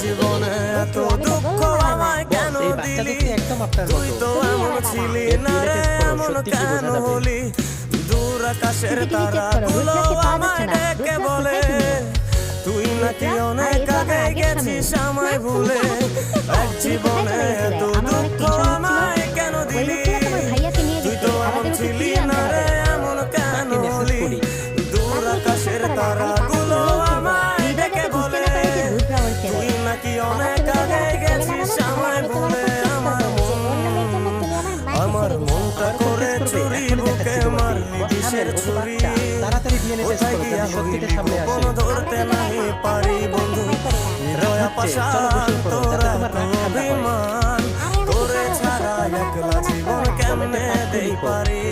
জীবনে এত দুঃখ আমায় কেন দিলি? তুই তো এমন ছিলি না রে, এমন কেন হলি? দূর আকাশের তারাগুলো আমায় ডেকে বলে তুই নাকি অনেক আগে গেছিস আমায় ভুলে। এক জীবনে এত দুঃখ আমায় কেন দিলি? তুই তো এমন ছিলি না রে, এমন কেন হলি? দূর আকাশের তারাগুলো আমায় ডেকে বলে তুই নাকি অনেক আগে গেছিস আমায় ভুলে। আমার মনটা করে চুরি, বুকে মারলি বিষের ছুরি। কোথায় গিয়া হইলি গোপন ধরতে নাই পারি বন্ধু। নিরয়া পাষাণ তোরা অভিমান, তোরে ছাড়া একলা জীবন কেমনে দেই পারি?